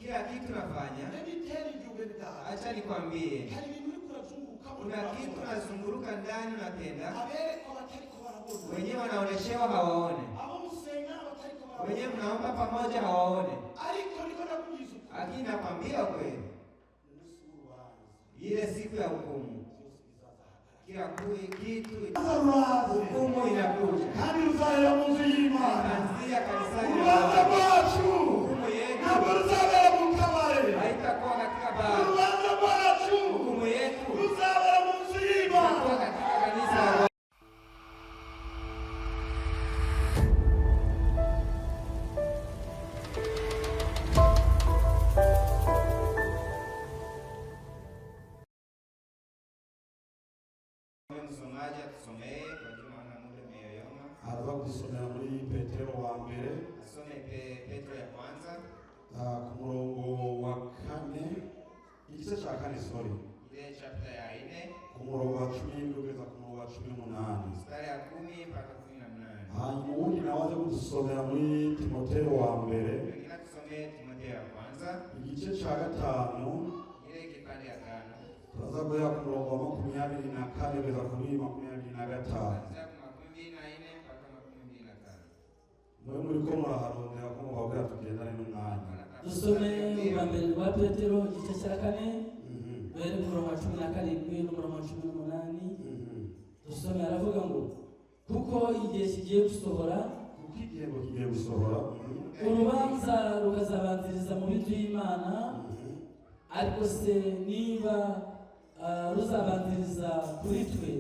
kila kitu nafanya. Acha nikwambie, kuna kitu nazunguruka ndani unatenda, wenyewe wanaoneshewa hawaone, wenyewe mnaomba pamoja hawaone. Lakini nakwambia kweli, ile siku ya hukumu, kila kitu hukumu inakuja. Kuanzia kanisani, hukumu yetu haitakuwa katika baa. Hukumu yetu itakuwa katika kanisa. Msomaji atusomee kwa jina la Mungu meyoyoma. Araba kusomera muri Petero wa mbere. Asome Petro ya kwanza. Ku murongo wa 4. Igice cya 4 sorry. Ile chapter ya 4. Ku murongo wa 10 kugeza ku murongo wa 18. Mstari ya 10 mpaka 18. Hanyuma ubundi nawaze kudusomera muri Timotheo wa mbere. Ngina tusomee Timotheo ya kwanza. Igice cya 5. Ile kipande ya 5. Turaza guhera ku murongo wa 24 kugeza ku 25. Mwe muri ko muraharondera ko mubabwira tugendane n'umwanya. Dusome wa mbere wa Petero igice cya 4. Bere ku murongo wa 17 n'umurongo wa 18. Dusome aravuga ngo kuko igihe kigiye gusohora, urubanza rukazabanziriza mu bintu y'Imana, ariko se niba ruzabanziriza kuri twe,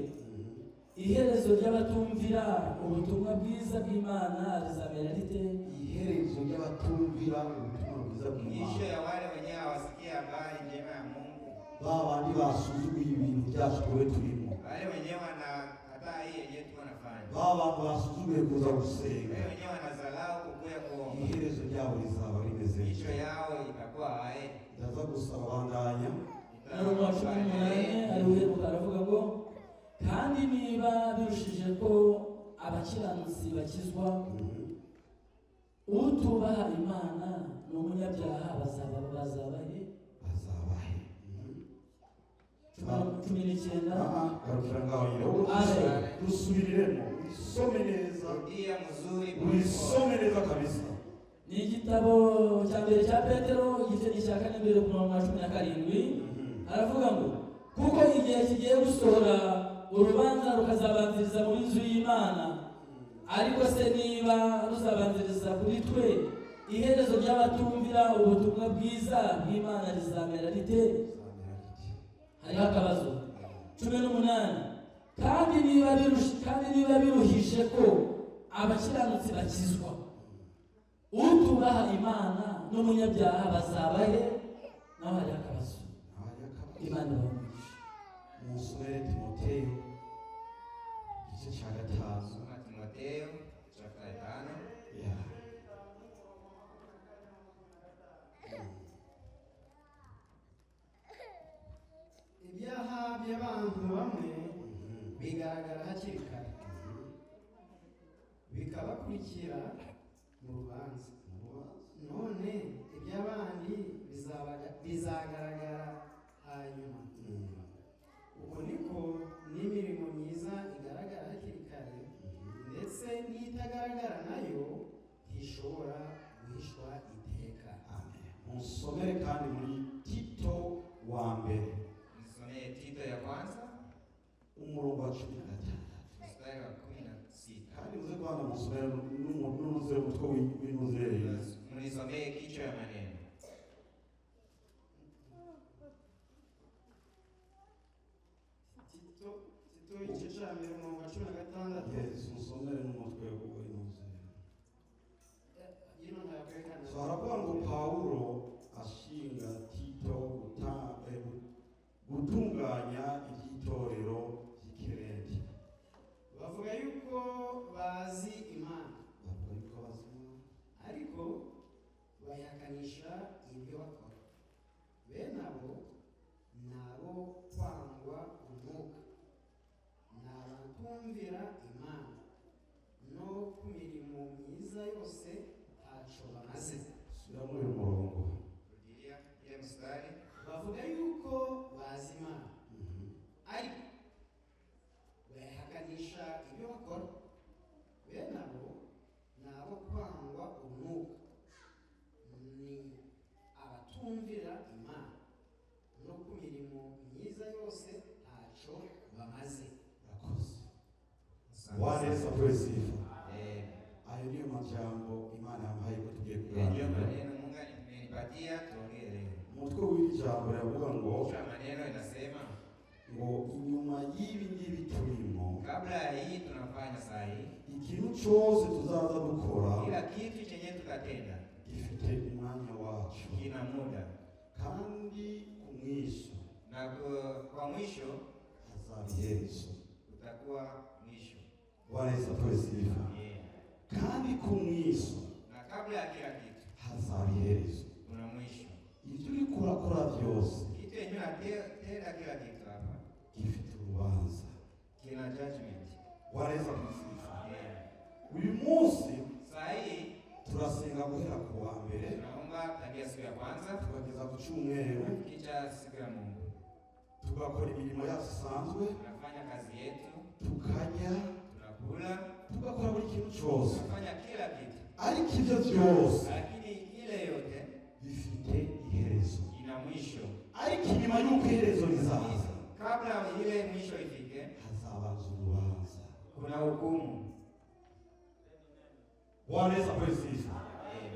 iherezo ry'abatumvira ubutumwa bwiza bw'Imana rizamera rite? Iherezo ry'abatumvira ubutumwa bwiza bw'Imana, mwisho ya wale wenyewe hawasikia habari njema ya Mungu, babandi basuzuguye ibintu byacu twe turimo, wale wenyewe wanakataa hii yenyewe tunafanya, babandi basuzuguye kuza gusenga, wale wenyewe wanadharau kukuja kuomba, iherezo ryabo rizaba rimeze, mwisho yao itakuwa haye. ndaza gusaba bandanya Umurongo wa 18 ariwe aravuga ngo kandi niba birushije ko abakiranutsi bakizwa, utubaha Imana n'umunyabyaha bazabahe. 19 karukira ngaho yiro dusubiriremo usome neza, ndia mzuri usome neza kabisa. Ni igitabo cya mbere cya Petero igice cya 4 mbere ku murongo wa 17. Aravuga ngo kuko igihe kigiye gusohora, urubanza rukazabanziriza mu nzu y'Imana, ariko se niba ruzabanziriza kuri twe, iherezo ry'abatumvira ubutumwa bwiza bw'Imana rizamera rite? Hariho akabazo. 18 kandi niba biruhije ko abakiranutsi bakizwa, utubaha Imana n'umunyabyaha bazabahe. Naho hariho akabazo. Imana bamugisha. Musomere Timotheo igice cya 5. Timotheo chapter 5. Ibyaha by'abantu bamwe bigaragara hakiri kare, bikabakurikira mu rubanza. None iby'abandi bizagaragara hanyuma. Uko niko n'imirimo myiza igaragara hakiri kare, ndetse n'itagaragara nayo ntishobora guhishwa iteka. Amen. Musomere kandi muri Tito wa mbere. Nisomee Tito ya kwanza umurongo wa 16. mstari wa 16. Kandi uze kwanza musomere n'umuze mutwe w'inuzere. Mnisomee kichwa ya maneno. Tito igice cya mbere umurongo wa 16. Yes, musomere n'umutwe w'inuzere. Yino ntakwerekana. So haravuga ngo Paulo ashinga Tito gutunganya iby'itorero by'Ikirete. Bavuga yuko bazi Imana, ariko bayihakanisha ibyo bakora. Bene abo nabo kwangwa umwuka, n'abatumvira Imana, no ku mirimo myiza yose ntacyo bamaze. Sura muri uyu murongo. apewe sifa. Eh, Ayo ndiyo majambo Imana yampaye ko tugiye ndio kuganira. maneno Mungu amenipatia tuongee leo. Umutwe w'iri jambo yavuga ngo Kisha maneno inasema inyuma y'ibi ngibi turimo, kabla ya hii tunafanya saa hii, ikintu cyose tuzaza dukora kila kitu chenye tutatenda gifite umwanya wacu, kina muda, kandi ku mwisho na kwa mwisho hazaba iherezo. utakuwa mwisho. Bwana Yesu apewe sifa. Yeah. Kandi ku mwisho Na kabla ya kila kitu hazaba iherezo. kuna mwisho. Ibyo uri kurakora byose Kitu yenye unatenda kila kitu hapa gifite urubanza. kina judgment. Bwana Yesu apewe sifa. Yeah. Uyu munsi Saa hii turasenga guhera ku wa mbere tunaomba tangia siku ya kwanza tukageza ku cyumweru, kisha siku ya Mungu tugakora imirimo yacu isanzwe, tunafanya kazi yetu, tukarya, tunakula, tugakora buri kintu cyose, tunafanya kila kitu, ariko ibyo byose lakini ile yote bifite iherezo. ina mwisho. Ariko inyuma y'uko iherezo rizaza Kabla ile mwisho ifike, hazabanza urubanza. kuna hukumu. Bwana Yesu apewe sifa. Amen.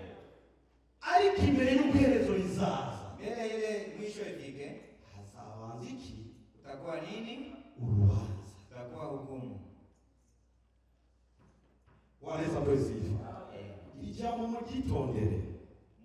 Ariko imbere y'uko iherezo rizaza Mbele ile mwisho ifike, hazabanza iki? utakuwa nini? Urubanza. Utakuwa hukumu. Bwana Yesu apewe sifa. Amen. Iri jambo muryitondere,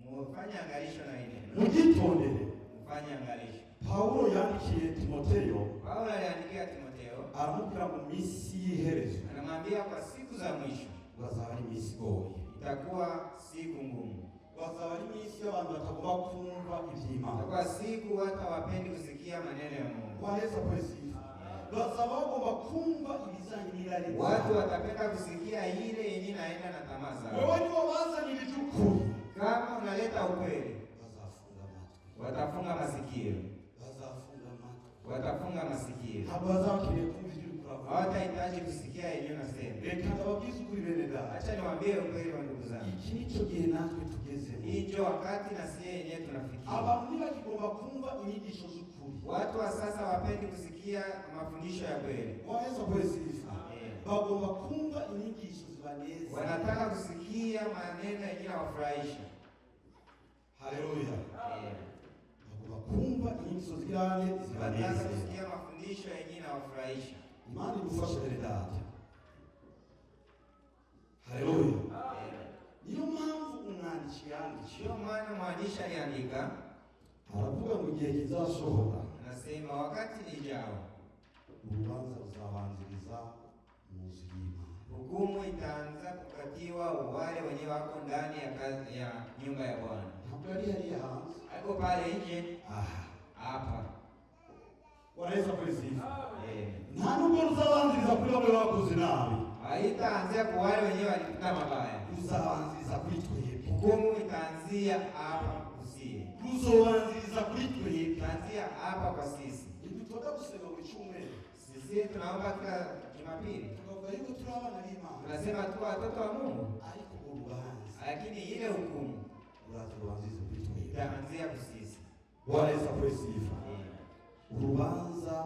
Mufanye angalisho na ile. muryitondere. Mufanye angalisho. Paulo yandikiye Timoteyo Paulo aliandikia Timotheo, aramubwira mu minsi y'iherezo anamwambia kwa siku za mwisho bazaba ari iminsi igoye, itakuwa siku ngumu. bazaba ari iminsi y'abantu batagomba kumva iby'Imana. Itakuwa siku watu hawapendi kusikia maneno ya Mungu. Bwana Yesu apewe sifa. Bazaba bagomba kumva ibijyanye n'irari ryabo. Watu watapenda kusikia ile yenye naenda na tamaa zao. Wewe niwo bazanira iby'ukuri, Kama unaleta ukweli, bazafunga amatwi, watafunga masikio, bazafunga amatwi. watafunga masikio. Ntabwo bazakeneye kumva ibyo uri kuvuga. Hawatahitaji kusikia yenye unasema. Reka ndababwize ukuri bene data, Acha niwaambie ukweli wa ndugu zangu. iki nicyo gihe natwe tugezemo. Hii ndio wakati na sie yenyewe tunafikia. Abantu ntibakigomba kumva inyigisho z'ukuri. Watu wa sasa wapendi kusikia mafundisho ya kweli. Bwana Yesu apewe sifa. Eh. Bagomba kumva inyigisho zibanezeza. Wanataka kusikia maneno yenye yanawafurahisha. Haleluya. Eh. Bagomba kumva inyigisho zirane Wanataka zibanezeza. kusikia mafundisho yenye yanawafurahisha. Imana igufashe bene data. Haleluya. Eh. Niyo mpamvu umwanditsi yanditse Ndio maana mwandishi aliandika, aravuga ngo igihe kizasohoka anasema wakati ijao urubanza ruzabanziriza mu nzu y'Imana. hukumu itaanza kukatiwa wale wenye wako ndani ya kazi ya nyumba ya Bwana. Ntabwo yari hariya hanze. Haiko pale nje, Aha. hapa. Bwana Yesu apewe sifa. Eh. Nta nubwo ruzabanziriza kuri bamwe bakoze nabi, Haitaanzia kwa wale wenyewe walitenda mabaya. ruzabanziriza kuri twebwe. Hukumu itaanzia hapa kusie. Ruzobanziriza kuri twebwe. Itaanzia hapa kwa sisi. Ntitwota gusenga buri cyumweru Sisi tunaomba kila Jumapili. tukavuga yuko turi abana b'Imana, Tunasema tu watoto wa Mungu. ariko urubanza Lakini ile hukumu rurazobanziriza kuri twebwe. itaanzia kwa sisi. Bwana Yesu apewe sifa. Eh. Urubanza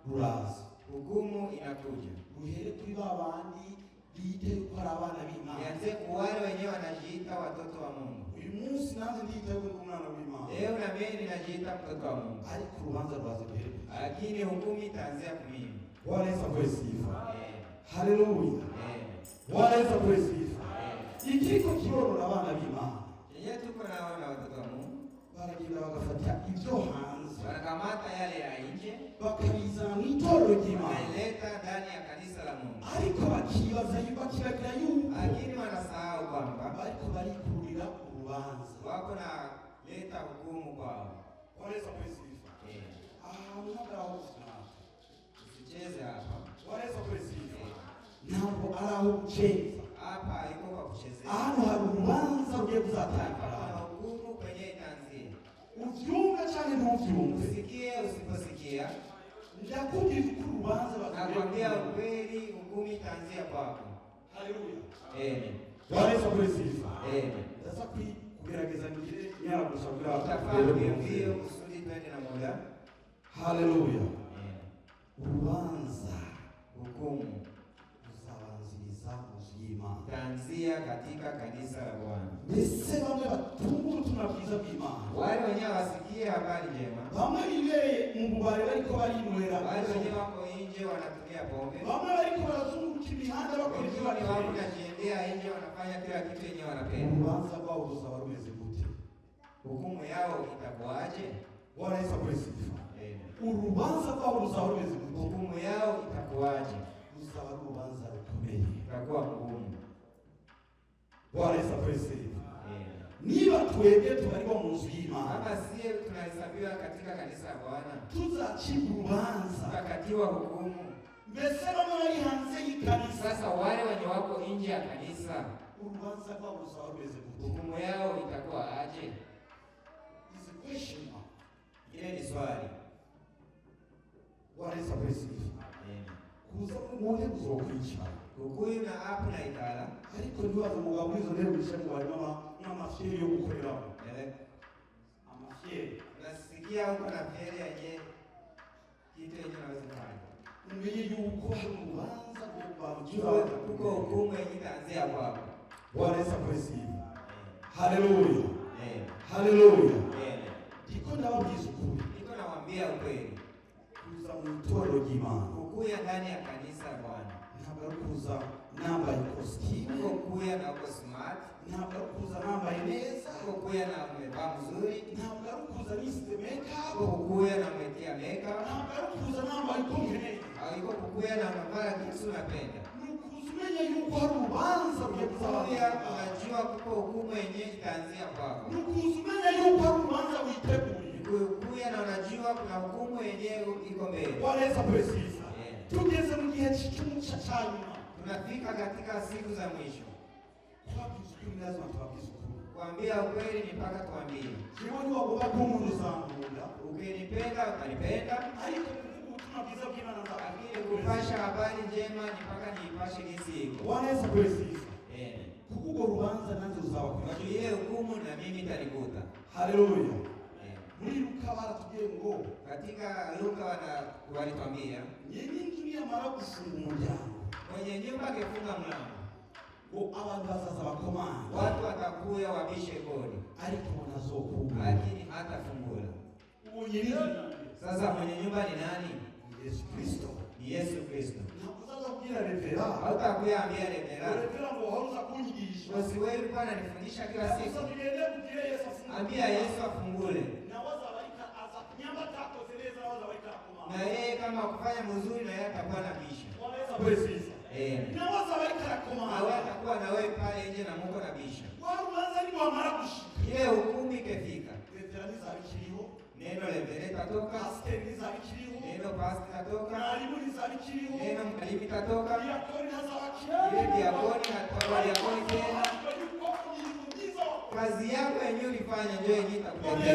ruraza Hukumu inakuja. ruhere kuri ba bandi bite ko ari abana b'Imana. Nianze kwa wale wenyewe wanajiita watoto wa Mungu. Uyu munsi nanjye ndiyita yuko ndi umwana w'Imana, Leo na mimi ninajiita mtoto wa Mungu. ariko urubanza ruraza ruhere kuri twebwe. Lakini hukumu itaanzia kwa mimi. Bwana Yesu apewe sifa. Eh. Haleluya. Eh. Bwana Yesu apewe sifa. Eh. Ikiriko kironora abana b'Imana, Yenyewe tuko naona watoto wa Mungu. baragenda bagafata ibyo hanze Wanakamata yale ya nje, bakabizana mu itorero ry'Imana, wanaileta ndani ya kanisa la Mungu. ariko bakibagira yuko Lakini wanasahau kwamba bariko barikururira urubanza. wako na leta hukumu kwao. Bwana Yesu apewe sifa. Eh. Ahantu hagaraho gusenga. Usicheze hapa. Bwana Yesu apewe sifa. Eh. Ntabwo ari aho guceza. Hapa haiko kwa kuchezea. Ahantu hari urubanza rugiye Hapa kuzatangara. kuna hukumu kwenye itaanzia. Uvyumve canke ntuvyumve, Usikie usiposikia, ndakubwira ko urubanza nakwambia ukweli, hukumu itaanzia kwako. Haleluya. Amen. Bwana Yesu apewe sifa. Amen. Ndaza kugerageza ngire nyaragusha kugira Utafaa mbio kusudi twende na muda. Haleluya. Amen. Urubanza Hukumu ruzabanziriza mu y'Imana. itaanzia katika kanisa la Bwana. Mbese bamwe batumva ubutumwa bwiza bw'Imana, Wale wenyewe wasikie habari njema, bamwe bibereye mu bubare bariko barinywera, wale wenyewe wako nje wanatumia pombe, bamwe bariko barazunguruka imihanda bakora ibyo wengine wako bakeneye. najiendea nje wanafanya kila kitu yenyewe wanapenda. Urubanza rwabo ruzaba rumeze gute? Hukumu yao itakuwaje? Bwana Yesu asifiwe. Amen. Urubanza rwabo ruzaba rumeze gute? Hukumu yao itakuwaje? Ruzaba ari urubanza rukomeye. Itakuwa ngumu. Bwana Yesu asifiwe. Amen. Niba twebwe tubarirwa mu nzu y'Imana, Kama sie tunahesabiwa katika kanisa la Bwana, tuzacibwa urubanza. tutakatiwa hukumu. Mbese bamwe bari hanze y'ikanisa, Sasa wale wenye wako nje ya kanisa, urubanza rwabo ruzaba rumeze gute? hukumu yao itakuwa aje? Is a question mark. Ile ni swali. Bwana Yesu asifiwe. Amen. Kuza muone kuzokwicara. Hukuyu na apu na itala. Ariko ntibaze umugabo muri izo ntebe wicaye ngo harimo n'amafyeri yo gukoreramo. Amafyeri. Nasikia huko na feri yenye kitu yenye naweza kufanya. Umenye yuko hari urubanza rwo kubarugira. Kuko hukumu yenye itaanzia kwako. Bwana Yesu asifiwe. Haleluya. Amen. Haleluya. Amen. Ndiko ndababwiza ukuri. Niko nawaambia ukweli. Kuza mu itorero ry'Imana, Kukuya ndani ya kanisa la Bwana. ntabwo ari kuza nambaye ikositimu, Kukuya na uko smart. ntabwo ari kuza nambaye neza, Kukuya na umevaa mzuri. ntabwo ari kuza nisize makeup, Kukuya na umetia makeup. ntabwo ari kuza nambaye ikomere. Aliko kukuya na unavaa kitu unapenda. Ni ukuza umenya yuko hari urubanza rugiye kuzaba. Kukuya unajua kuko hukumu yenye itaanzia kwako. Ni ukuza umenya yuko hari urubanza witeguye. Kukuya na unajua kuna hukumu yenye iko mbele. Bwana Yesu asifiwe. Tugeze mu gihe cy'umuca cya nyuma. Tunafika katika siku za mwisho. Twabwiza ukuri, lazima tubabwize ukuri. Kuambia ukweli ni mpaka tuambie. Jewe niwagomba kuba umuntu uzankunda, Ukinipenda utanipenda, ariko kuvuga ubutumwa bwiza bw'Imana lakini kupasha habari njema ni mpaka niipashe jinsi iko. Bwana Yesu asifiwe. Eh. Kuko urwo rubanza nanjye ruzaba kuri Kwa ile hukumu na mimi itanikuta. Haleluya. Eh. Muri Luka baratubwiye ngo Katika Luka walitwambia nyine inzu niyamara gufunga umuryango, mwenye nyumba akifunga mlango, ngo abantu bazaza bakomanga, watu watakuya wabishe kodi, ariko banazokugura. lakini hatafungula. Uwo nyir'inzu Sasa mwenye nyumba ni nani? ni Yesu Kristo. Ni Yesu Kristo. Ntabwo uzaza kubwira revera, Hautakuya ambia revera, revera ngo wahoza kunyigisha. basi wewe ulikuwa unanifundisha kila siku. Sasa tugende kubwira Yesu afungure. Ambia Yesu afungule. Nawaza barika aza nyamba takoze neza, nawaza barika komanga. Na yeye kama kufanya mzuri na yeye atakuwa na bisha. Bwana Yesu asifiwe. Nawaza barika Na wewe komanga. atakuwa na wewe pale nje na Mungu na bisha. Warubanza ni wamara gushika. Ile hukumu ikifika, Revera nizabikiriho, neno levere tatoka, pasiteri nizabikiriho, neno pasti tatoka, mwalimu nizabikiriho, neno mwalimu tatoka, diakoni ntazabakiriho. ile diakoni hatakuwa diakoni tena. Kazi yako yenyewe ulifanya ndio yenyewe itakutendea.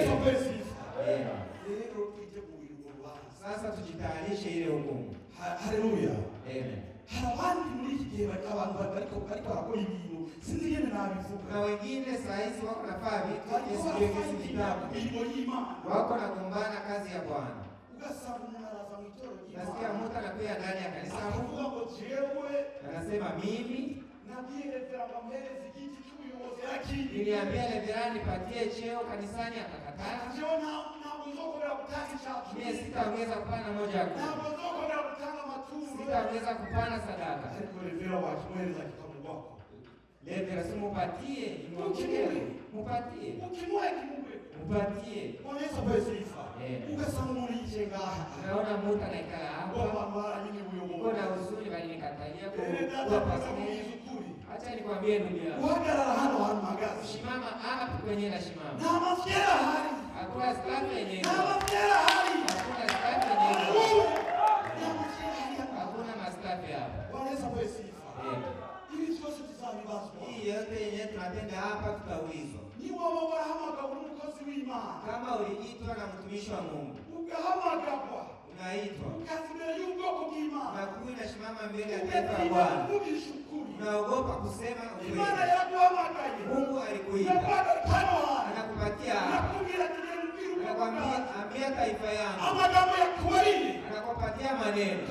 Rero twitegurire urwo rubanza. Sasa tujitayarishe ile hukumu. Haleluya. Amen. Hari abandi muri iki gihe abantu bariko barakora ibintu sinzi ingene nabivuga. Na wengine saa hizi wako nafaa vitu Bariko Yesu barakora Yesu kitabu. imirimo y'Imana. Wako nagombana kazi ya Bwana. Ugasanga umuntu araza mu itorero Nasikia ry'Imana, mtu anakuja ndani ya kanisa akavuga ngo jewe anasema mimi nabwiye revera ngo ampereze igiti cy'ubuyobozi yarakindi. niliambia reverend nipatie cheo kanisani akakataa. Jewe ntabwo nzokorera gutanga icyacu. Mimi sitaongeza kupana moja ya kumi. Ntabwo nzokorera gutanga amaturo. Sitaongeza kupana sadaka. Ariko revera wakimwereza kikamugwako. Reverend simupatie, mupatie. Ukimuhe kimugwe. Mupatie. Bwana Yesu asifiwe. Ugasanga umuntu yicaye ngaha. Naona mtu anaikala Ngo hapa. abantu baranyimye ubuyobozi. Uko na huzuni bali nikatalia Data kwa kuza pastor. kubiza ukuri. Acha nikwambie ndugu yangu. Uhagarara hano hantu mpagaze. Simama hapa kwenye na simama. Nta mafyera ahari. Hakuna staff yenyewe. Nta mafyera ahari. Hakuna staff yenyewe. Nta mafyera ahari. Hakuna mastaff hapa. Bwana Yesu asifiwe. Ibi byose tuzabibazwa. Hii yote yenyewe tunatenda hapa tutaulizwa. Ni waba warahamagara umukozi w'Imana. Kama uliitwa na mtumishi wa Mungu, Ugahamagarwa. unaitwa. Ukaza imbere y'ubwoko bw'Imana. Unakuwa unasimama mbele ya taifa la Bwana. Uvugisha ukuri. Unaogopa kusema Imana ukweli. yaraguhamagaye. Mungu alikuita. Yakuhamagaye hano hantu. Anakupatia hapa. Nakubwira ati genda ubwire ubwoko Anakwambia bwawe. ambia taifa yangu. Amagambo yakubariye. Anakupatia maneno.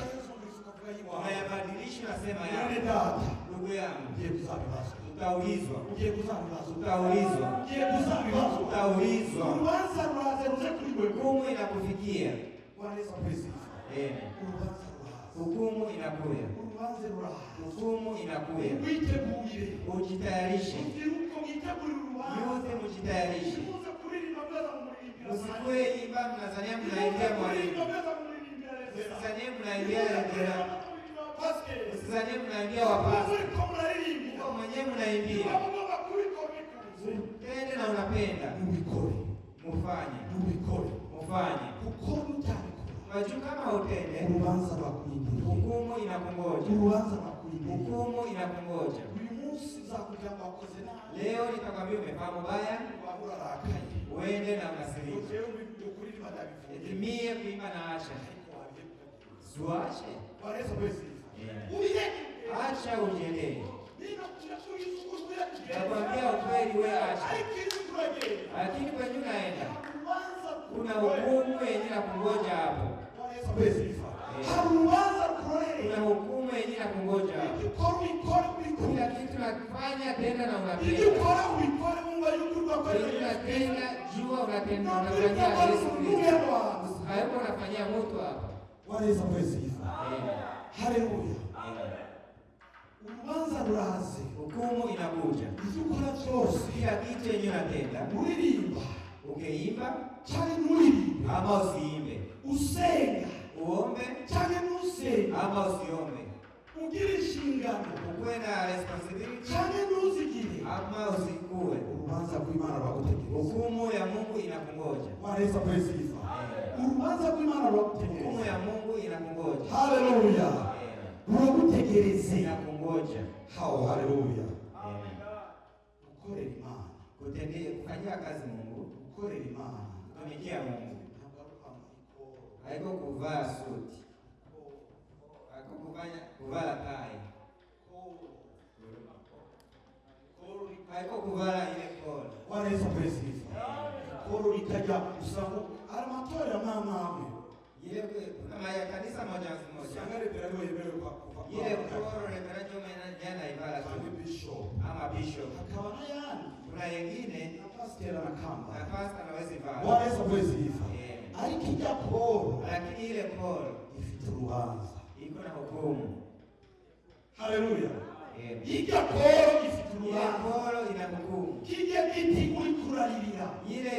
unayabadilisha unasema Mwene ya data. ndugu yangu, Ugiye kuzabibazo. utaulizwa, Ugiye kuzabibazo. utaulizwa, Ugiye kuzabibazo. utaulizwa, Urubanza ruraze ruze kuri wewe. hukumu inakufikia. Bwana Yesu asifiwe. Urubanza ruraze. Hukumu inakuja, Urubanza ruraze. hukumu inakuja. Witegurire. Ujitayarishe, Urubyiruko mwitegurire urubanza. yote mujitayarishe. Muze kuririmba mbeza mumuririmbira. Usikue imba mnazania mnaingia mwalimu, usizanie mnaingia legera, usizanie mnaingia wapasi, uko mwenyewe mnaimbia. Tende na unapenda mufanye, mufanye. Wajua kama utende, Urubanza rwakwinjiriye. hukumu inakungoja, Urubanza rwakwinjiriye. hukumu inakungoja. Uyu munsi uzakugira ngo wakoze nabi. Leo nitakwambia umefanya mubaya, Wahura rakaye. uende na unasirika. Ujewe ukuririmba ndabivuye. Etimie kuimba na acha, suache, Bwana Yesu asifiwe. acha ujiendee. Nakwambia ukweli, we acha. Lakini kwenye unaenda kuna hukumu yenye nakungoja hapo, kuna hukumu yenye nakungoja hapo. Kila kitu nafanya tena na unapenda, unatenda jua, unatenda unafanyia Yesu Kristo, hayuko unafanyia mtu hapa. Haleluya. Urubanza ruraze. Hukumu inakuja, Ivyo ukora byose. kila kitu yenye unatenda, Uririmba ukiimba cyane nuririmbe. ama usiimbe, Usenga uombe cyane nusenga. ama usiombe, Ugira inshingano ukuwe na responsibility cyane nuzigire. ama usikue. Urubanza rw'Imana rwagutegereza. Hukumu ya Mungu inakungoja, Bwana Yesu asifiwe. Urubanza rw'Imana hukumu rwagutegereza. ya Mungu inakungoja, Haleluya. Ruragutegereze. inakungoja. Haleluya. Gukorera Imana. Kufanyia kazi Mungu, Gukorera Imana. kutumikia Mungu, Ntabwo ari ukwambara ikoro. haiko kuvaa suti, haiko kuvala tai, haiko kuvala ile kola. Bwana Yesu asifiwe. Ikoro litajya usanga ari amatorero amwe. Ile kama ya kanisa moja moja, Usanga rebera ariwe yemerewe kuva. ile koro rebera jomena jana ivala Cyangwa tu bishop. ama bishop. Hakaba n'ayandi. Kuna yengine Na pasiteri na kamba. na pastor anaweza Bwana ivala, Yesu asifiwe. Ariko ijya koro lakini ile koro ifite urubanza. iko na hukumu. Haleluya. Eh, Ijya koro ifite ile urubanza. koro ina hukumu. Kijya giti uri kuraririra. Ile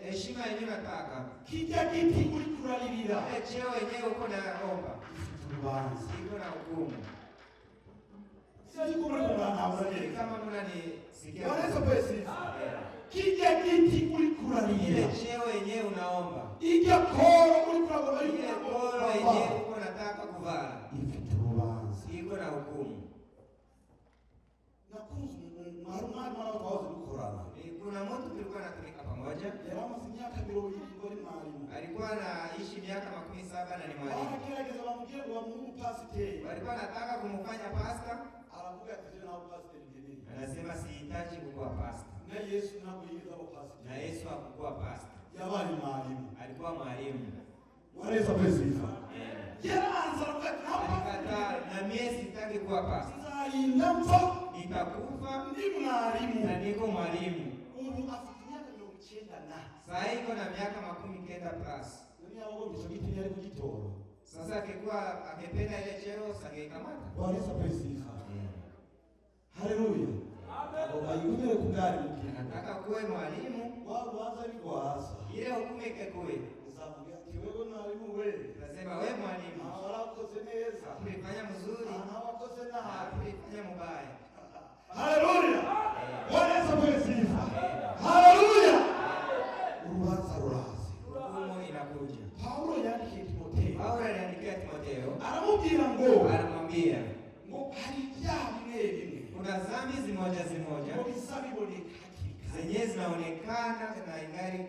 heshima yenyewe nataka, Kijya giti uri kuraririra. ile cheo yenyewe uko na omba, Ifite urubanza. iko na hukumu. Sisi kumuri kumwana Ni kama mnanisikia, Bwana Yesu asifiwe. eh, Kijya giti uri ile kuraririra. cheo yenyewe unaomba, Ijya koro uri kuragoma ile koro yenyewe uko nataka kuvala, ifite urubanza. iko na hukumu. Nakunze umwari mwana twahoze dukorana. Kuna mtu tulikuwa natumika pamoja, Yari amaze imyaka 20 ngori mwarimu. alikuwa anaishi miaka 17 na ni mwalimu. Baragerageza bamubwire ngo bamuhe upasiteri. Walikuwa nataka kumfanya pasta, Aravuga ati je nawe pasiteri ngeneye. anasema sihitaji kukuwa pasta, Na Yesu ntabwo yigeze aba pasiteri. na Yesu hakukuwa pasta, Yabaye mwarimu. alikuwa mwalimu. Bwana Yesu asifiwe. Eh, Yaraanza aravuga ati ntabwo alikataa, na mimi sitaki kuwa pasta, nzarinda mpfa nitakufa ndi mwarimu. na niko mwalimu. Ubu afite imyaka 90 na. Saa hii iko na miaka 90 plus. Nani abo bicho giti yari kugitora. Sasa akikuwa akipenda ile cheo sangekamata. Bwana Yesu asifiwe. Haleluya. Abo bayigumire kugari mukina. Nataka kuwe mwalimu, Wabanza bigwaza. ile hukumu ikekuwe. Uzavuga ati wewe mwarimu wewe. Nasema we mwalimu, Warakoze neza. ulifanya mzuri, Warakoze nabi. ulifanya mubaya. Haleluya. Bwana Yesu asifiwe. Haleluya. Urubanza rurazi. Hukumu inakuja. Paulo yandikiye Timoteyo. Paulo aliandikia Timotheo, Aramubwira ngo anamwambia hari ibyaha bimwe bimwe kuna dhambi zimoja ngo bisa biboneka hakiri kare. zenye zinaonekana na ingali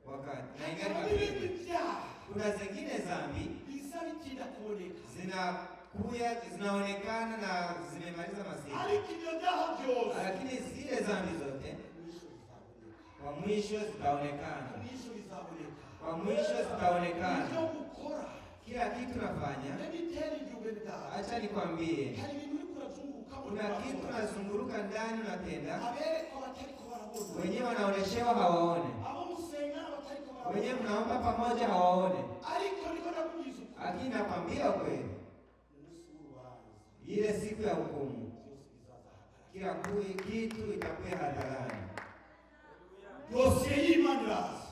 wakati na ingali Hari mapema. ibindi byaha Kuna zingine dhambi bisa bitinda kuboneka. zinakuya zinaonekana na zimemaliza masiku, Ariko ibyo byaha byose lakini zile dhambi zote mwisho bizaboneka. kwa mwisho zitaonekana, Mwisho bizaboneka. kwa mwisho zitaonekana. Ibyo gukora Kila kitu nafanya. Let me tell you when that. Acha nikwambie. Hari ibintu uri kurazunguka mu Kuna kitu nazunguruka ndani unatenda. Abereko batariko barabona. Wenyewe wanaoneshewa hawaone. Abo musenga batariko barabona. Wenyewe mnaomba pamoja hawaone. Ariko niko nakugize. Lakini nakwambia kweli. Ile siku ya hukumu. Kila kitu itakuwa hadharani. Dossier y'Imana iraza.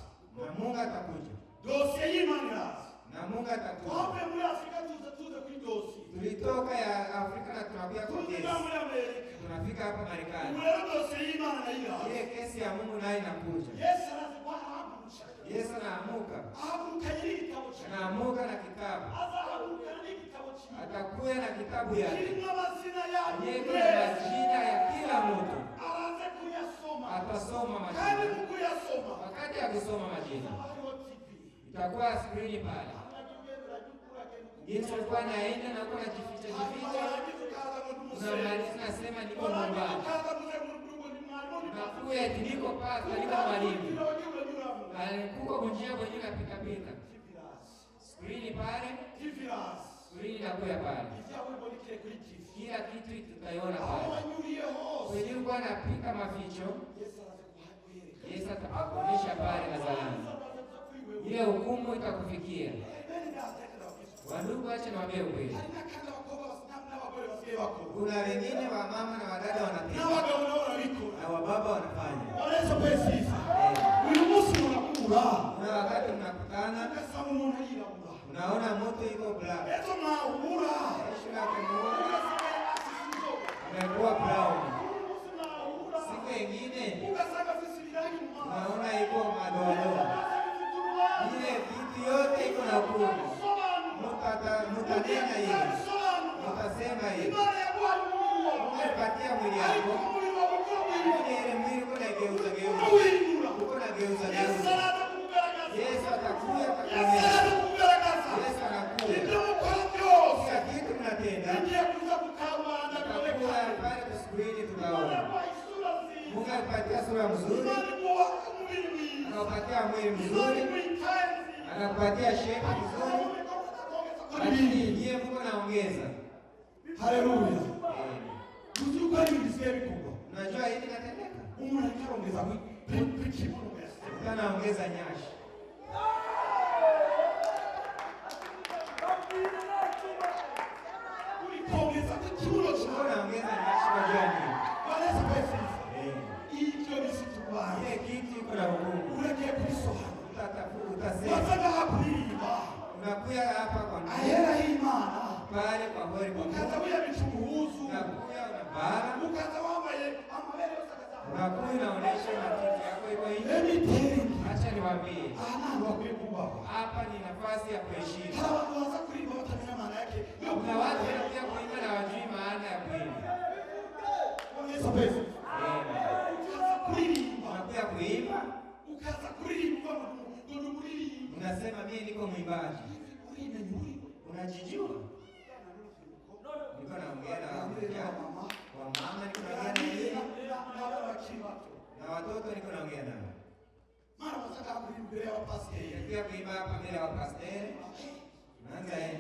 Na Mungu atakuja. Dossier y'Imana iraza. Na Mungu atakuja. Wape muri Afrika tuza kuri dossier. Tulitoka ya Afrika na tunakuja kwa kesi. Muri Amerika. Tunafika hapa Marekani. Muri dossier y'Imana na iraza. Ile kesi ya Mungu nayo inakuja. Yesu anakuwa hakucha. Yesu anaamuka. Ahamuka n'igitabo cye. Anaamuka na kitabu. Azahamuka n'igitabo cye. Atakuja na kitabu yake. Kirimo amazina yabo. Yeye majina ya kila mtu. Araanza kuyasoma. Atasoma Kandi majina. mu kuyasoma. Wakati akisoma majina. Itakuwa screen pale. Yesu alikuwa anaenda na kuna jificha. Unamaliza nasema niko nyumbani. Nakuya eti niko pasta, niko mwalimu. Alikuwa kunjia kwenye napita pita. Screen pale. Screen inakuya pale. Kila kitu tutaiona pale. Kwenye ulikuwa anapika maficho. Yesu atakuonyesha pale hadharani. Ile hukumu itakufikia. Wandugu, acha niwaambie ukweli. Kuna wengine wa mama na wadada wanatenda. Na wababa wanafanya. Kuna wakati mnakutana. Unaona moto iko black. Kesho yake amekuwa brown. Siku nyingine unaona iko madoadoa. Ile vitu yote iko na hukumu. Mutanena hivi. Mutasema hivi. Umepatia mwili yako. Ile mwili kuna geuza. Kuna geuza. Yesu atakuja atakuonyesha. Yesu anakuja. Kila kitu mnatenda. Tutakuwa pale kusikwini tunaona. Mungu alipatia sura mzuri. Anakupatia mwili mzuri. Anakupatia shape mzuri. Lakini yeye Mungu anaongeza. Haleluya. Muziki ni mzee mkubwa. Unajua hili natendeka? Mungu anaongeza kitu. Anaongeza nyashi. Ongeza kiuno chako. Anaongeza nyashi kwa jani. Wanaweza pesa. Hiyo ni situ bwana. Ile kitu iko na hukumu. Unajua Kristo utasema. Wataka hakulipa. Unakuya hapa kwa nini? Ahera hii maana. Pale kwa hori kwa Mungu. Ukazabuya michunguzu. Unakuya unabara. Ukazawambaye amabere yose akazawa. Unakuya unaonesha matiti yako iko hivi. Let me tell you. Acha niwaambie. Wakwe kubwa. Hapa ni nafasi ya kuheshimu. Hawa watu waanza kuimba watamenya maana yake. Kuna watu wanakuja kuimba na wajui maana ya kuimba. Ongeza pesa. Ukaanza kuimba. Unakuja kuimba. Ukaanza kuimba ndo kuimba. Unasema mimi niko mwimbaji. Unajijua? Niko naongea na mama. Kwa mama niko naongea na yeye. Na watoto niko naongea nao. Mara wataka kuimbia wa pastor. Pia kuimba hapa mbele ya pastor. Naanza yeye.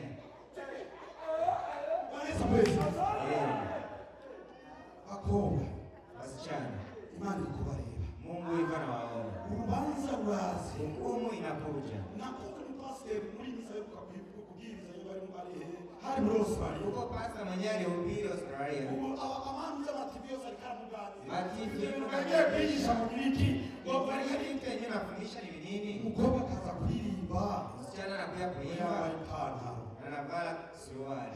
Wanaweza pesa. Akoba. Wasichana. Imani kubareba. Mungu yuko na waona. Urubanza rwazi. Hukumu inakuja. Nakuko ni pastor muri misa yo kubwiriza yo bari mbali. Hari muri Australia. Huko pastor mwenyewe alihubiri Australia. Abamanza mativio serikali mugani. Mativio kaje kwigisha mu miliki. Kwa nini tena nafundisha ni nini? Mukobwa kaza kuririmba. Msichana anakuja kuimba. Anavaa suruali.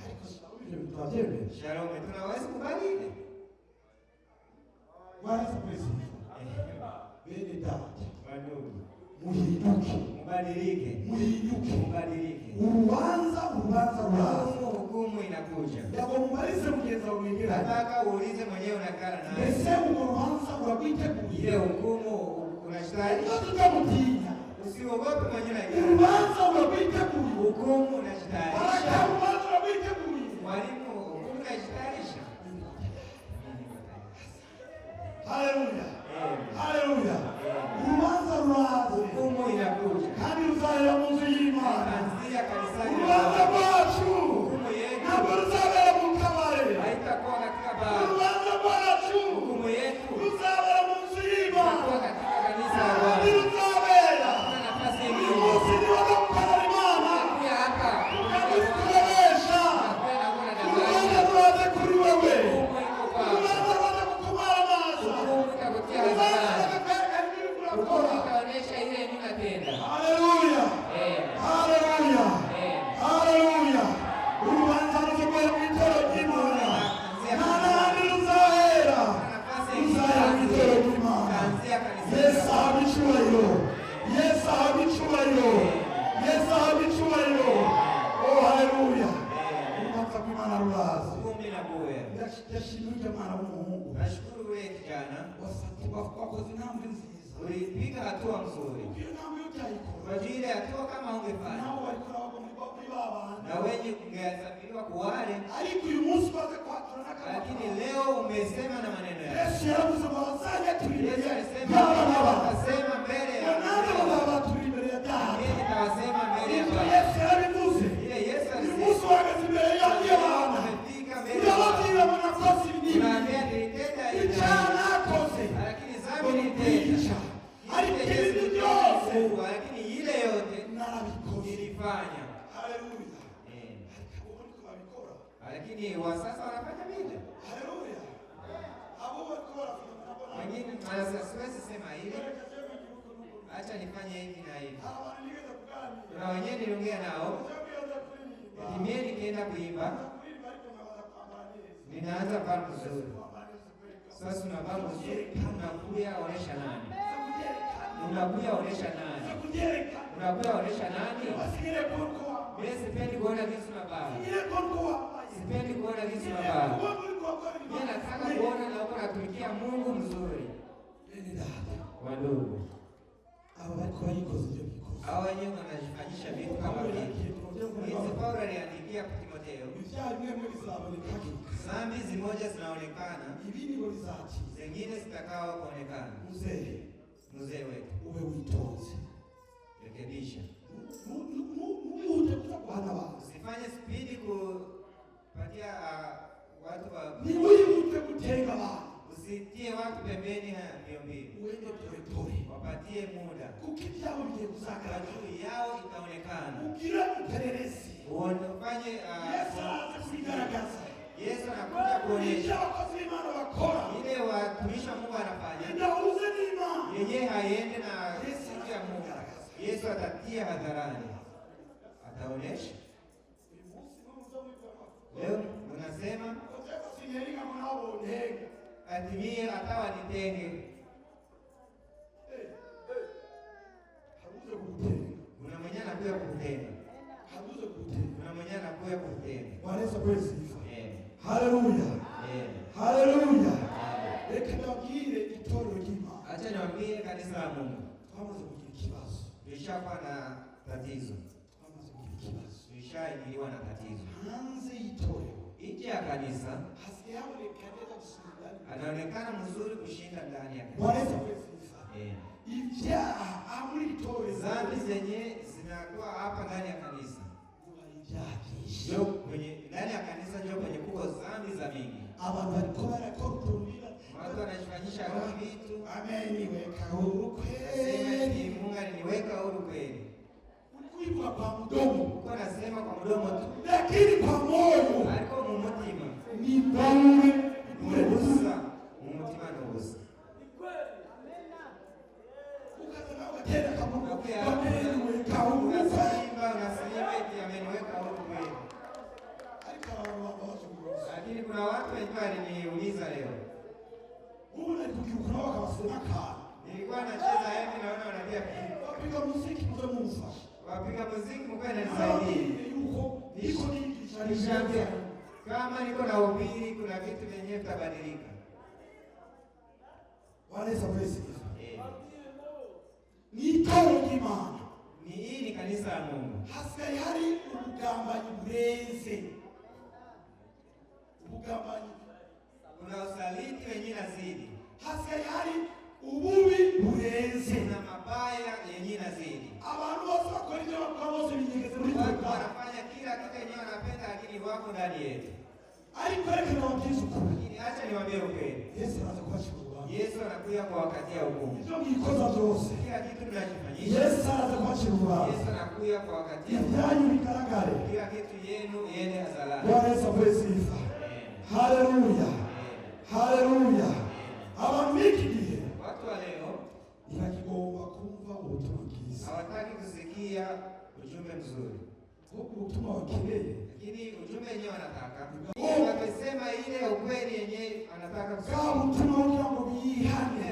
Shalom, tunaweza kubadili. Wanaweza pesa. Bene dada. Wadogo. Muhiduke. Mubadilike. Muhiduke. Mubadilike. Urubanza hukumu inakuja. Yabo mumalize mugeza umwingira. Nataka uulize mwenyewe unakaa naye. Mbese urubanza urabwiteguye. Ile hukumu unastahili. Tutamutinya. Usiogope mwenyewe unakaa. Urubanza urabwiteguye. Hukumu unastahili. Urubanza urabwiteguye. Mwalimu hukumu unastahili. Haleluya. Haleluya. Urubanza rwaze. Hukumu inakuja. Kandi uzahera mu nzu y'Imana. Anzia kanisani. Urubanza wakoze intambwe nziza, ulipiga hatua nzuri. iyo ntambwe utayikora Kwa ajili ya hatua kama ungefanya, nabo barikora bagomba kuri babana, na wenye kungesafiriwa kuwale, ariko uyu munsi baze kwatura n'akamaro. lakini leo umesema na maneno yako. Yesu yaravuze ngo bazajya turi imbere Yesu alisema y'abana, akasema mbele ya nanjye bazaba turi imbere ya Data. mimi nitawasema mbele ya Baba. Yesu yarabivuze. Ile Yesu Uyu munsi alisema uhagaze imbere y'abana, umefika mbele ya Baba. urababwira ngo nakoze ibi Unaambia nilitenda hivi, icyaha nakoze lakini ngo dhambi nikwica, nilitenda. ariko Ile ibintu Yesu byose Mungu, lakini ile yote narabikoze. nilifanya. Haleluya. Eh, Ariko abo bariko babikora, lakini wa sasa wanafanya vile. haleluya, abo bariko barafanya nabo Wengine sasa siwezi sema hivi, acha nifanye hivi na hivi. abantu nigeze kuganira, Kuna wenyewe niliongea nao, nigeze kuririmba, mimi nikienda kuimba kuririmba ariko nabaza kwambara neza, ninaanza vaa mzuri. kwambara neza kweli. Sasa unavaa mzuri, unakuya onesha nani? Kujerekana, Unakuya onesha nani? kujerekana, Unakuya onesha nani? wasigire kuko Mimi sipendi kuona vitu unavaa. wasigire kuko Sipendi kuona vitu unavaa. Mimi nataka kuona na uko natumikia Mungu mzuri. Ni dada. Wandugu, Aba bariko bayikoze ibyo bikoze. hao wenyewe wanajifanyisha vitu kama hivi. Hizi Paulo aliandikia kwa Timotheo, Ibyaha bimwe muri bizaboneka hakiri. dhambi zimoja zinaonekana, Ibindi ngo bizakiza. zingine zitakao kuonekana. Mzee, Mzee wetu, ube witonze. rekebisha. Uje kuja kuhana abantu. Usifanye spidi kupatia watu wa, Ni wihute gutenga abantu. usitie watu pembeni mbio mbio. Uende pole pole. Wapatie muda. Kuko ibyaha bigiye Kwa kuzagaragara. juu yao itaonekana. Ugira ipererezi. Ufanye Yesu araza kubigaragaza. Yesu anakuja Ibyo kuonyesha abakozi b'Imana bakora. ile watumishi wa Mungu anafanya Bidahuze n'Imana. yenyewe haiende na siku ya Mungu. Yesu atatia hadharani, ataonesha. Uyu munsi n'umuzo w'ibyaha. Leo unasema Koteka sinyeringa mwanao ndege. atimie atawa nitenge. Habuze kugutenga. Kuna mwenye anakuja kukutenga, Habuze kugutenga. kuna mwenye anakuja kukutenga. Bwana Yesu apewe sifa. Eh, Haleluya. eh. Haleluya. Reka ndabwire itorero ry'Imana. Acha niwaambie kanisa la Mungu, Twamaze kugira ikibazo. tulishakuwa na tatizo, Twamaze kugira ikibazo. tulishaingiliwa na tatizo. Hanze y'itorero Nje ya kanisa hasigaye haboneka neza gusumba anaonekana mzuri kushinda ndani ya Bwana kanisa. Yesu apewe sifa. Eh. Ibyaha muri itorero Dhambi zenye zinakuwa hapa ndani ya kanisa, kuba ibyaha byinshi. ndio kwenye ndani ya kanisa ndio kwenye kuko dhambi za mingi. Abantu bariko barakora utuntu Watu wanajifanyisha vitu, amen weka huru nasema kweli. ni Mungu aliniweka huru kweli. Kuivuga kwa mdomo Uko nasema kwa mdomo tu, lakini kwa moyo ariko mu mutima ni bure bure ubusa, mu mutima ni ubusa. ukazana ugatera kamuka Unakuya amen weka huru kweli. unasimama eti ameniweka huru kweli. Ariko abantu babaje kuroza Lakini kuna watu wengi waliniuliza leo, ubu nari kukiruka nabo bakabasema kana nilikuwa nacheza hivi naona wanapiga pipi. bapiga muziki muze mumfasha Wapiga muziki mkwe nisaidia. yuko niko nigisha Nishaambia kama niko na ubiri, kuna vitu vyenyewe vitabadilika. Wanaweza kwesi Eh, ni itorero ry'Imana. hii ni kanisa la Mungu. Hasigaye hari ubugambanyi burenze. Ubugambanyi. Kuna usaliti wenyewe nazidi. Hasigaye hari ububi burenze. Kuna mabaya yenyewe nazidi. Abantu bose bakora ibyo bakora bose binyegeze muri Watu twebwe. wanafanya kila kitu yenyewe wanapenda, lakini wako ndani yetu. Ariko reka nababwize ukuri. Lakini acha niwaambie ukweli, Yesu araza kubacira urubanza. Yesu anakuja kwa wakati ya hukumu. Ibyo mwikoza byose. Kila kitu tunachofanyisha, Yesu araza kubacira urubanza. Yesu anakuja kwa wakati ya hukumu. Ibyanyu bigaragare. Kila kitu yenu iende hadharani. Bwana Yesu apewe sifa. Amen. Haleluya. Amen. Haleluya. Abantu b'iki gihe Watu wa leo ntibakigomba kumva ubutumwa bwiza. hawataki kusikia ujumbe mzuri, Kuko ubutumwa bakeneye lakini ujumbe yenyewe wanataka wakisema ile ukweli yenyewe anataka bwa kusikia. butumwa kugira ngo biyihane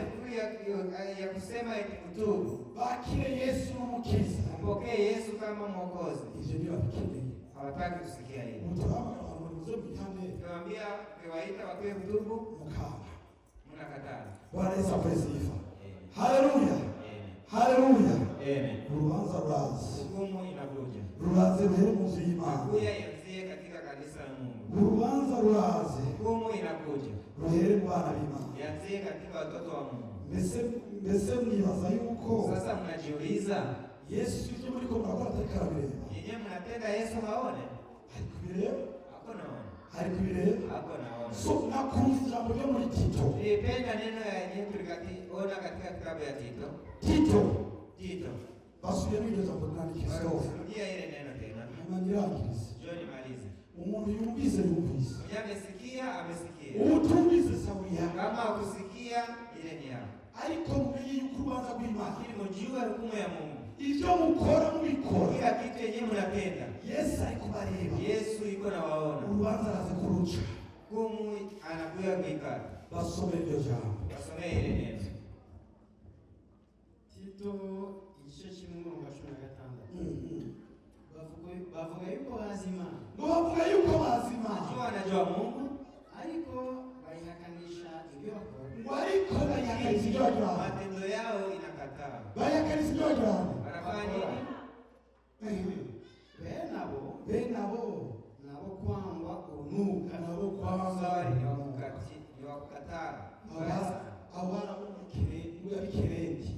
Ya kusema eti kutubu, bakire Yesu n'umukiza. mpokee Yesu kama Mwokozi, Ivyo niyo babikeneye. hawataki kusikia hiyo. Ubutumwa abantu muze mwihane Ukiwaambia, ukiwaita wakwe kutubu, mukaba. mnakataa. Bwana Yesu apewe sifa. Haleluya. Amen. Haleluya. Amen. Urubanza ruraza. Hukumu inakuja. Ruraze ruhere mu nzu y'Imana. Kuya yanzie katika kanisa la Mungu. Urubanza ruraze. Hukumu inakuja. Ruhere mu bana b'Imana. Yanzie katika watoto wa Mungu. Mbese mwibaza yuko Sasa mnajiuliza, Yesu ibyo muri ko murakora atari karabireba. yenyewe mnapenda Yesu haone? Ari kubireba. Hako naona. Ari kubireba. Hako naona. So nakumva ijambo ryo muri Tito. Nilipenda neno ya yenyewe tulikationa katika kitabu ya Tito. Tito. Basubiye mu iryo jambo nandikise. Rudia ile neno tena. Amanirangirize. Njoo nimalize. Umuntu yumvise. Mwenye amesikia, amesikia. Utumvise sawiya. Kama ukusikia, ile ni yako. Ariko mumenye yuko urubanza rw'Imana. Lakini mjue hukumu ya Mungu. Ibyo mukora mubikora. Kila kitu yenyewe mnapenda. Yesu ari kubareba. Yesu yuko na waona. Urubanza araza kuruca. Hukumu anakuya kuikata. Basome iryo jambo. Basomee ile neno. Tito igice kimwe mu wa 16 bavuga yuko bazi Imana Bavuga yuko bazi Imana. Najua anajua Mungu. ariko bayihakanisha ibyo bakora. Ariko bayihakaniza ibyo bakora. Matendo yao inakataa. Bayihakaniza ibyo bakora. Wanafanya nini? Bene abo nabo kwangwa urunuka. Nabo kwangwa Ni wakukataa. abana b'umukire n'abikerenti.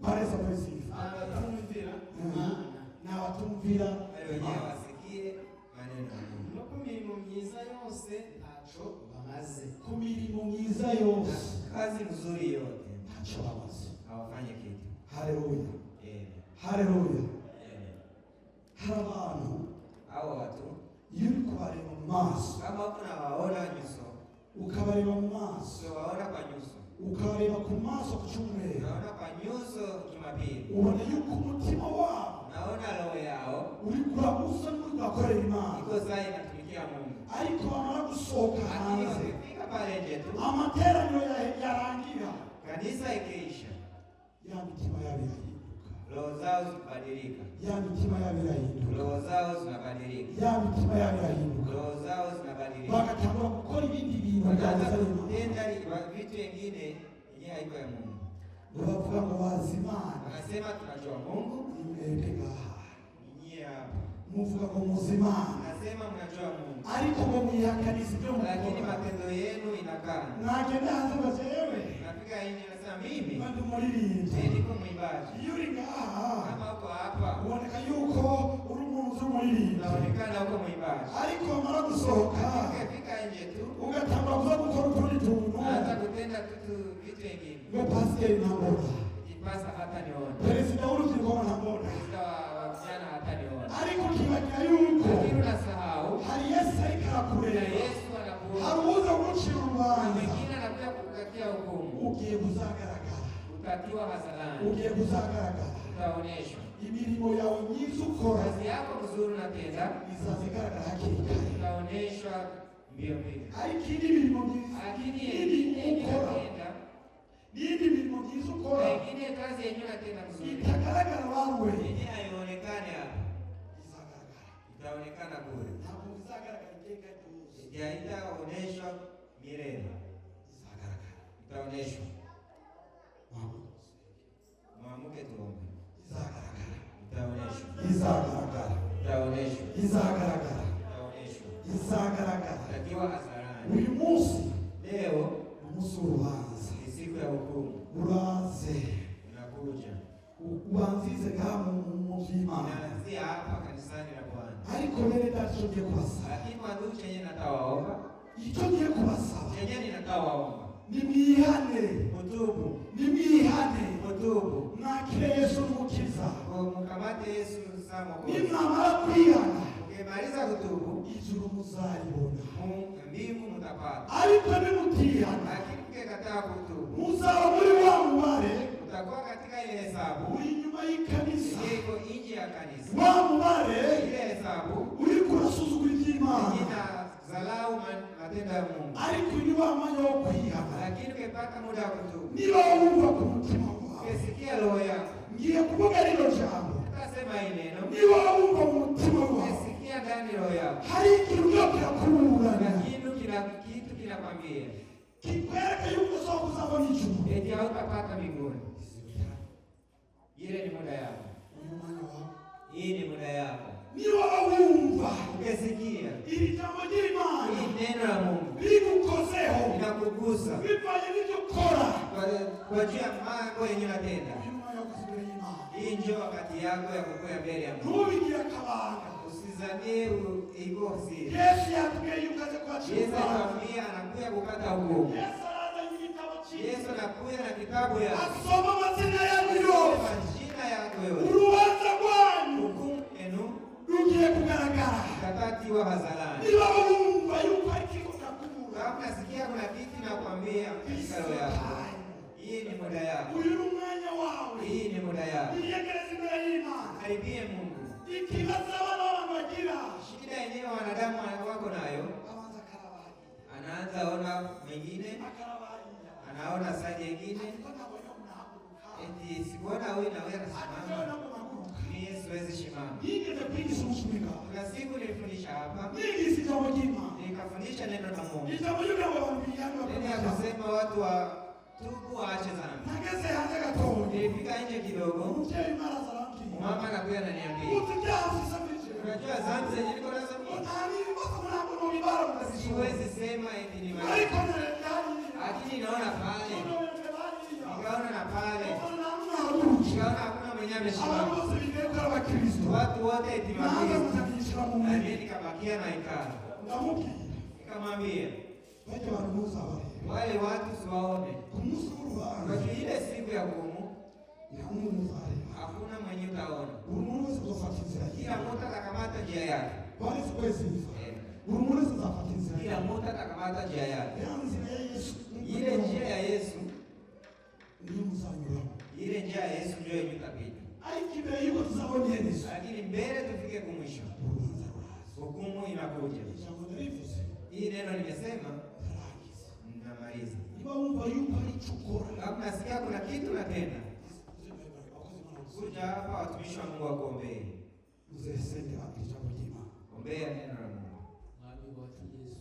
Pareza positive. Abatumvira Imana n'abatumvira Wale wenyewe wasikie maneno ya Mungu. no ku mirimo myiza yose ntaco bamaze. ku mirimo myiza yose Kazi nzuri yote ntacyo bamaze. hawafanye kitu. Haleluya. Eh. Haleluya. Eh. Hari abantu Hao watu iyo uri kubareba mu maso, kama uko na waona nyuso, ukabareba mu maso, sio waona kwa nyuso. ukabareba ku maso ku cyumweru, Naona kwa nyuso Jumapili. ubona yuko umutima wabo Naona roho yao uri kuragusa n'uri kurakorera Imana. iko saa inatumikia Mungu. Ariko bamara gusohoka Lakini hanze, wakifika pale nje tu, amateraniro yarangira, kanisa ikiisha, ya mitima yabo irahinduka. roho zao zibadilika. Ya mitima yabo irahinduka. Roho zao zinabadilika. Ya mitima yabo irahinduka. Roho zao zinabadilika. Bagatangura gukora ibindi bintu Wakaanza byaza Imana. kutenda vitu vingine yenyewe haiko ya Mungu. Bavuga ngo bazi Imana. Wanasema tunajua Mungu, Mwebwe ngaha nyinyi hapa. muvuga ngo muzi Imana, Nasema mnajua Mungu, ariko ngo mwihakaniza ibyo lakini mukora. matendo yenu inakaa. Mwagenda hanze ngo jewe Nafika nje nasema mimi ndi umuririmbyi. niko mwimbaji. Iyo uri ngaha Kama uko hapa uboneka yuko uri umuntu uzi umuririmbyi, unaonekana uko mwimbaji. ariko wamara gusohoka Ukifika nje tu ugatangura kuza gukora utundi tuntu unaanza kutenda vitu vingine. ngo pasiteri ntambona, Kipasa hata nione. perezida w'urubyiruko ntambona, Sasa wa vijana hata nione. ariko ukibagira yuko Lakini unasahau hari Yesu ariko na arakureba, Yesu anakuona. hari uza gucira Na urubanza. mwingine anakuja kukukatia hukumu. Ugiye kuzagaragara, Utatiwa hadharani. ugiye kuzagaragara. Utaonyeshwa. Imirimo yawe myiza ukora Kazi yako nzuri unatenda izaza igaragara hakiri kare, utaonyeshwa mbio mbio. ariko indi mirimo myiza Lakini indi ukora, unatenda n'indi mirimo myiza ukora wengine kazi yenyewe unatenda mzuri. itagaragara wawe Yenyewe haionekani hapa. izagaragara. Itaonekana kule. Ntabwo bizagaragara iteka ryose, Haitaonyeshwa milele. izagaragara. Itaonyeshwa. Ntabwo Mwamuke tuombe. izagaragara, Itaonyeshwa. izagaragara, Itaonyeshwa. izagaragara, Itaonyeshwa. izagaragara. Takiwa hadharani. Uyu munsi Leo ni umunsi w'urubanza. ni siku ya hukumu. Uraze Unakuja. ubanzize ngaha mu nzu y'Imana, Inaanzia hapa kanisani la Bwana. ariko rero icyo ngiye kubasaba, Lakini mwandugu chenye natawaomba, icyo ngiye kubasaba chenye ninatawaomba, ni mwihane, mutubu, ni mwihane, mutubu. mwakire Yesu n'umukiza. Mkamate Yesu sama kwa. Nimwamara kwihana, Ukimaliza kutubu, ijuru muzaribona, mbingu mtapata. ariko nimutihana Lakini ukikataa kutubu, muzaba muri wa mubare utakuwa katika ile hesabu uri inyuma y'ikanisa, iko nje ya kanisa. wa mubare Ile hesabu uri kurasuzugura iby'Imana, ina zalau matendo ya Mungu. ariko ni wa mwanya wo kwihana. Lakini ukipata muda wa kutubu, Niba wumva ku mutima wawe, ukisikia roho yako, ngiye kuvuga rino jambo, utasema hii neno, niba wumva mu mutima wawe ukisikia ndani roho yako, hari ikintu cyo kirakuburana, kitu kinakwambia kikwereke yuko soko kuzabona ijuru. Eti hautapata mbinguni. Ile ni muda yako. Hii ni muda yako. Niwa wumva. Ukisikia Ili jambo jimani. Hii neno la Mungu. Likukoseho. Inakugusa. Vifanye nilichokora. Kwa njia mambo yenye unatenda. Hii njoo wakati yako ya kukwea mbele ya Mungu. Nubigira kabanga. Usizanie iko siri. Yesu yatugeyukaze kwa chini. Yesu akamwambia anakuja kukata hukumu. Yesu anakuja na kitabu ya asoma majina yangu yote. Majina yako yote. Urubanza rwanyu. Hukumu yenu rugiye kugaragara. Itatatiwa hadharani. Niba wumva yuko ari kiko takubura. Kama unasikia kuna kitu nakwambia katika roho yako. Hii ni muda yako. Uyu ni umwanya wawe. Hii ni muda yako. Niyegereze imbere y'Imana. Karibie Mungu. Ikibazo abana bagira. Shida yenyewe wanadamu wako nayo. Anaanza ona mengine. Anaona saa nyingine. Eti sikuona huyu na wewe anasimama. Mimi siwezi simama. Nigeze kwigisha umusumika. Kuna siku nilifundisha hapa. Nigeze jambo jima. Nikafundisha neno la Mungu. Jambo yule wanaambiana. Neno akasema watu wa tubu waache dhambi. Nageze haja gatondo. Nilifika nje kidogo. Mtei mara salamti. Mama anakuja ananiambia. Utajafu sabiti. Unajua dhambi zenye niko nazo mimi. Nani basi mnapo no mibara Siwezi sema eti ni mali. Haiko na ndani. Lakini naona pale. Nikaona na pale. Nikaona hakuna mwenye amesimama. Abantu bose bigeuka abakristo. Watu wote eti Wakristo. Mtakishira mu Na mwili. mimi nikabakia na ikara. Ndamubwira. Nikamwambia Baje abantu muzabare. wale watu siwaone. Kumusi w'urubanza. Kwa ile siku ya hukumu Nyamu muzare. hakuna mwenye utaona. Umuntu wese uzofata inzira ye. Kila mtu atakamata njia yake. Bari twese bifa. Umuntu wese uzafata inzira ye. Kila mtu atakamata njia yake. Ya nzira ya Yesu. Ile njia ya Yesu Ndiyo muzanyura. ile njia ya Yesu ndio itapita. Aikibere yuko tuzabona Yesu. Lakini mbele tufike kumwisho. Urubanza rwaza. Hukumu inakuja. Jambo ndarivuze. Hii neno nimesema namaliza. Niba wumva yuko ari chukora. Kama nasikia kuna kitu natenda. Kuja hapa watumishi wa Mungu wakuombee. Mzee Sende ijambo jema. Ombea neno la Mungu. Mwami wacu Yesu